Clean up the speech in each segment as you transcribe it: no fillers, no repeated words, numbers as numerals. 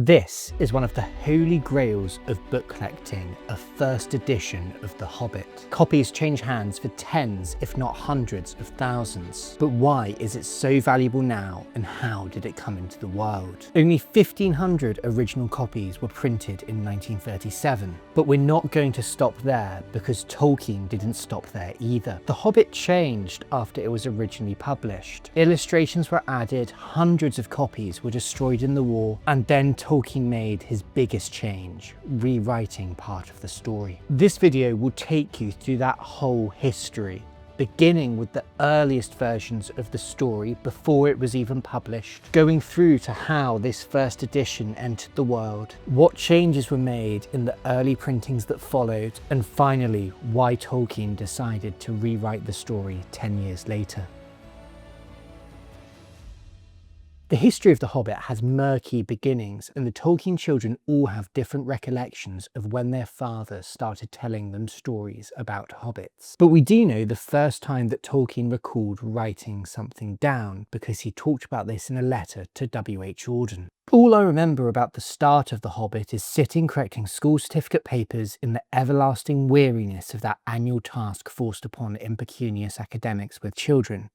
This is one of the holy grails of book collecting, a first edition of The Hobbit. Copies change hands for tens, if not hundreds of thousands. But why is it so valuable now, and how did it come into the world? Only 1,500 original copies were printed in 1937. But we're not going to stop there, because Tolkien didn't stop there either. The Hobbit changed after it was originally published. Illustrations were added, hundreds of copies were destroyed in the war, and then Tolkien made his biggest change, rewriting part of the story. This video will take you through that whole history, beginning with the earliest versions of the story before it was even published, going through to how this first edition entered the world, what changes were made in the early printings that followed, and finally why Tolkien decided to rewrite the story 10 years later. The history of The Hobbit has murky beginnings, and the Tolkien children all have different recollections of when their father started telling them stories about hobbits. But we do know the first time that Tolkien recalled writing something down, because he talked about this in a letter to W.H. Auden. All I remember about the start of The Hobbit is sitting correcting school certificate papers in the everlasting weariness of that annual task forced upon impecunious academics with children.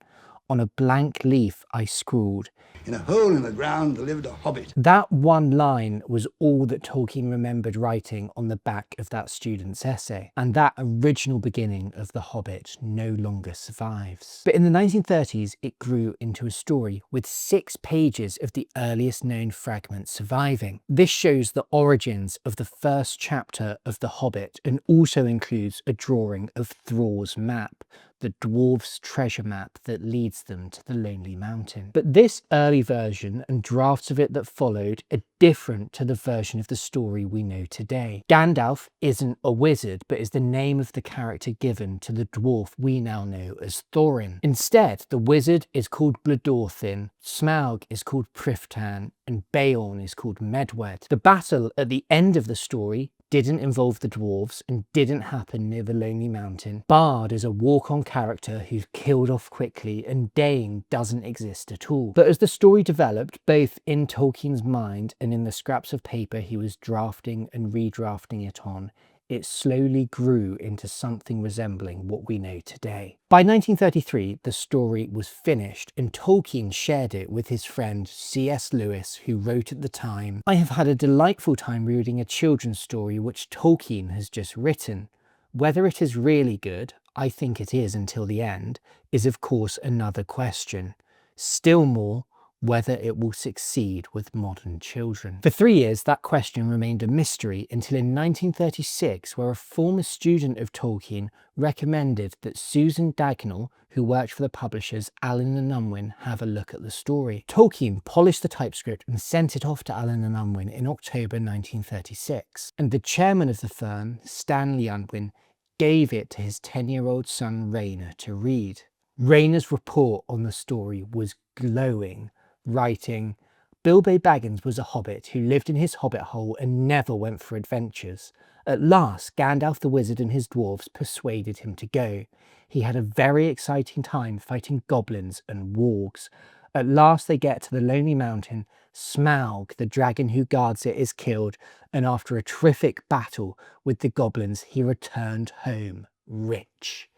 On a blank leaf I scrawled, "In a hole in the ground lived a hobbit." That one line was all that Tolkien remembered writing on the back of that student's essay, and that original beginning of The Hobbit no longer survives. But in the 1930s it grew into a story with 6 pages of the earliest known fragments surviving. This shows the origins of the first chapter of The Hobbit, and also includes a drawing of Thrall's map, the dwarves' treasure map that leads them to the Lonely Mountain. But this early version and drafts of it that followed are different to the version of the story we know today. Gandalf isn't a wizard, but is the name of the character given to the dwarf we now know as Thorin. Instead, the wizard is called Blodorthin, Smaug is called Priftan, and Beorn is called Medwed. The battle at the end of the story didn't involve the dwarves and didn't happen near the Lonely Mountain. Bard is a walk-on character who's killed off quickly, and Dain doesn't exist at all. But as the story developed, both in Tolkien's mind and in the scraps of paper he was drafting and redrafting it on, it slowly grew into something resembling what we know today. By 1933, the story was finished, and Tolkien shared it with his friend C.S. Lewis, who wrote at the time, "I have had a delightful time reading a children's story which Tolkien has just written. Whether it is really good, I think it is until the end, is of course another question. Still more, whether it will succeed with modern children." For 3 years, that question remained a mystery, until in 1936, where a former student of Tolkien recommended that Susan Dagnall, who worked for the publishers Allen and Unwin, have a look at the story. Tolkien polished the typescript and sent it off to Allen and Unwin in October 1936, and the chairman of the firm, Stanley Unwin, gave it to his 10-year-old son Rayner to read. Rayner's report on the story was glowing, writing, "Bilbo Baggins was a hobbit who lived in his hobbit hole and never went for adventures. At last, Gandalf the wizard and his dwarves persuaded him to go. He had a very exciting time fighting goblins and wargs. At last they get to the Lonely Mountain. Smaug, the dragon who guards it, is killed, and after a terrific battle with the goblins, he returned home rich."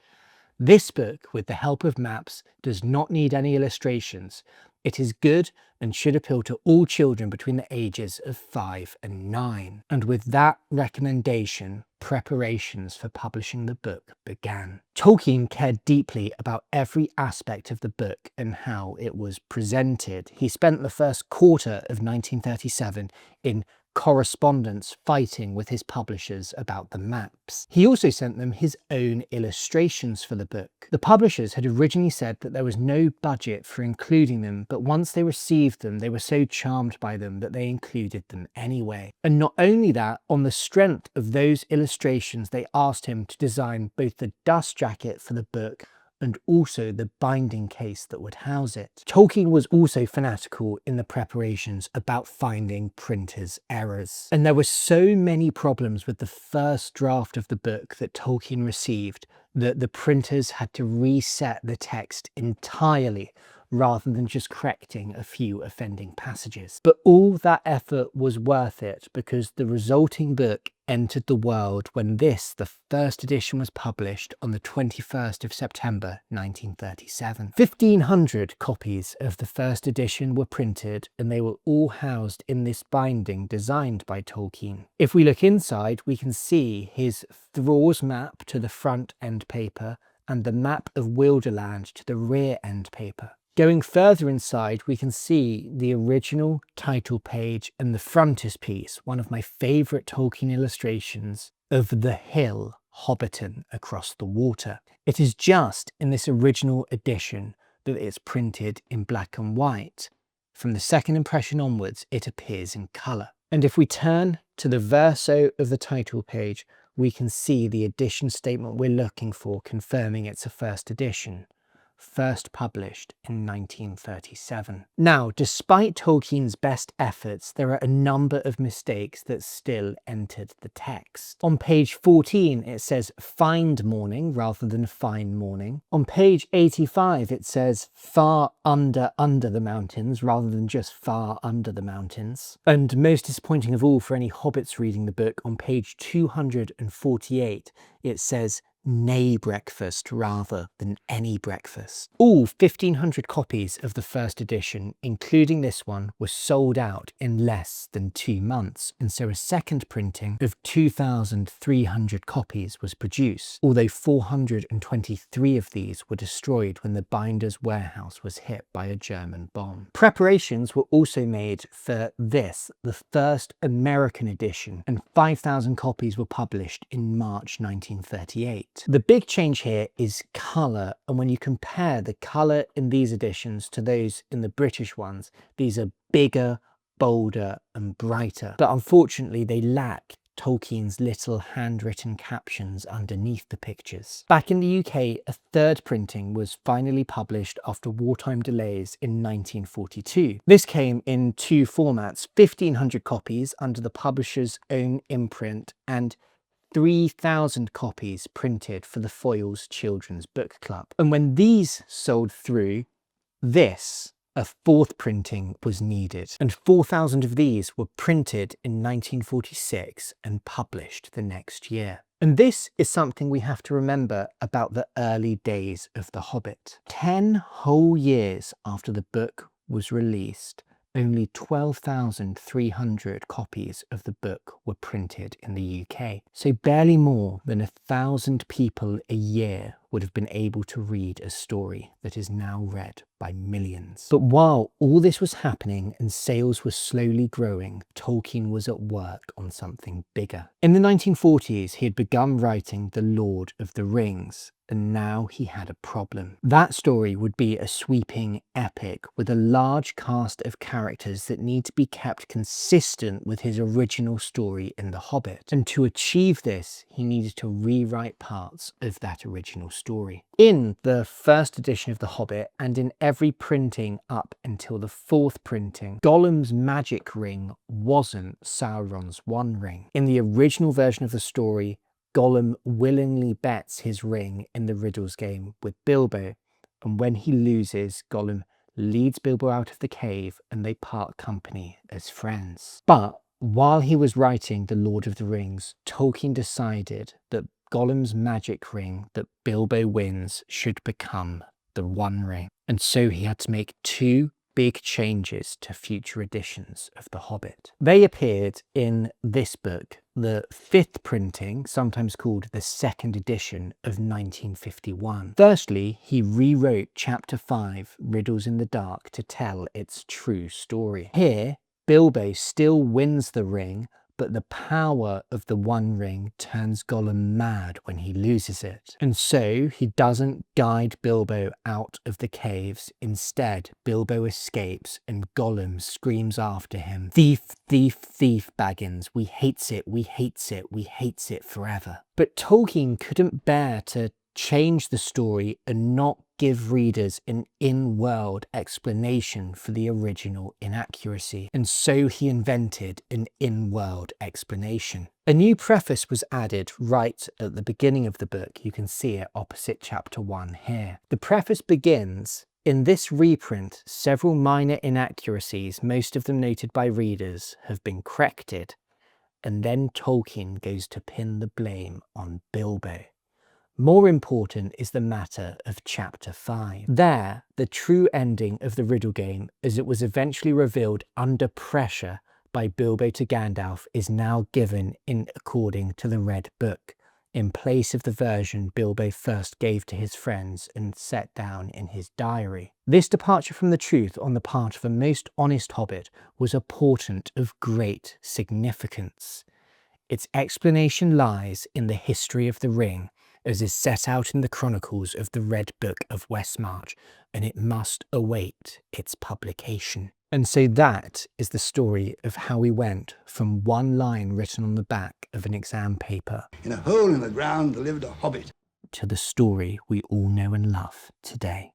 This book, with the help of maps, does not need any illustrations. It is good and should appeal to all children between the ages of 5 and 9. And with that recommendation, preparations for publishing the book began. Tolkien cared deeply about every aspect of the book and how it was presented. He spent the first quarter of 1937 in correspondence fighting with his publishers about the maps. He also sent them his own illustrations for the book. The publishers had originally said that there was no budget for including them, but once they received them, they were so charmed by them that they included them anyway. And not only that, on the strength of those illustrations, they asked him to design both the dust jacket for the book and also the binding case that would house it. Tolkien was also fanatical in the preparations about finding printers' errors. And there were so many problems with the first draft of the book that Tolkien received that the printers had to reset the text entirely, rather than just correcting a few offending passages. But all that effort was worth it because the resulting book entered the world when this, the first edition, was published on the 21st of September 1937. 1,500 copies of the first edition were printed, and they were all housed in this binding designed by Tolkien. If we look inside, we can see his Thrall's map to the front end paper and the map of Wilderland to the rear end paper. Going further inside, we can see the original title page and the frontispiece, one of my favourite Tolkien illustrations of the hill Hobbiton across the water. It is just in this original edition that it's printed in black and white. From the second impression onwards, it appears in colour. And if we turn to the verso of the title page, we can see the edition statement we're looking for, confirming it's a first edition, first published in 1937. Now, despite Tolkien's best efforts, there are a number of mistakes that still entered the text. On page 14, it says find morning rather than fine morning. On page 85, it says far under the mountains rather than just far under the mountains. And most disappointing of all for any hobbits reading the book, on page 248, it says nay breakfast rather than any breakfast. All 1,500 copies of the first edition, including this one, were sold out in less than 2 months, and so a second printing of 2,300 copies was produced, although 423 of these were destroyed when the binder's warehouse was hit by a German bomb. Preparations were also made for this, the first American edition, and 5,000 copies were published in March 1938. The big change here is colour, and when you compare the colour in these editions to those in the British ones, these are bigger, bolder and brighter. But unfortunately they lack Tolkien's little handwritten captions underneath the pictures. Back in the UK, a third printing was finally published after wartime delays in 1942. This came in 2 formats, 1,500 copies under the publisher's own imprint and 3,000 copies printed for the Foyles Children's Book Club. And when these sold through, a fourth printing was needed. And 4,000 of these were printed in 1946 and published the next year. And this is something we have to remember about the early days of The Hobbit. 10 whole years after the book was released, only 12,300 copies of the book were printed in the UK. So barely more than 1,000 people a year would have been able to read a story that is now read by millions. But while all this was happening and sales were slowly growing, Tolkien was at work on something bigger. In the 1940s, he had begun writing The Lord of the Rings, and now he had a problem. That story would be a sweeping epic with a large cast of characters that need to be kept consistent with his original story in The Hobbit. And to achieve this, he needed to rewrite parts of that original story. In the first edition of The Hobbit, and in every printing up until the 4th printing, Gollum's magic ring wasn't Sauron's One Ring. In the original version of the story, Gollum willingly bets his ring in the riddles game with Bilbo, and when he loses, Gollum leads Bilbo out of the cave and they part company as friends. But while he was writing The Lord of the Rings, Tolkien decided that Gollum's magic ring that Bilbo wins should become the One Ring. And so he had to make 2 big changes to future editions of The Hobbit. They appeared in this book, the 5th printing, sometimes called the 2nd edition of 1951. Firstly, he rewrote Chapter 5, Riddles in the Dark, to tell its true story. Here, Bilbo still wins the ring, but the power of the One Ring turns Gollum mad when he loses it. And so he doesn't guide Bilbo out of the caves. Instead, Bilbo escapes and Gollum screams after him, "Thief, thief, thief, Baggins, we hates it, we hates it, we hates it forever." But Tolkien couldn't bear to change the story and not give readers an in-world explanation for the original inaccuracy, and so he invented an in-world explanation. A new preface was added right at the beginning of the book. You can see it opposite chapter 1 here. The preface begins, In this reprint, several minor inaccuracies, most of them noted by readers, have been corrected, and then Tolkien goes to pin the blame on Bilbo. More important is the matter of Chapter 5. There, the true ending of the riddle game, as it was eventually revealed under pressure by Bilbo to Gandalf, is now given in according to the Red Book, in place of the version Bilbo first gave to his friends and set down in his diary. This departure from the truth on the part of a most honest hobbit was a portent of great significance. Its explanation lies in the history of the ring, as is set out in the chronicles of the Red Book of Westmarch, and it must await its publication. And so that is the story of how we went from one line written on the back of an exam paper, "In a hole in the ground there lived a hobbit," to the story we all know and love today.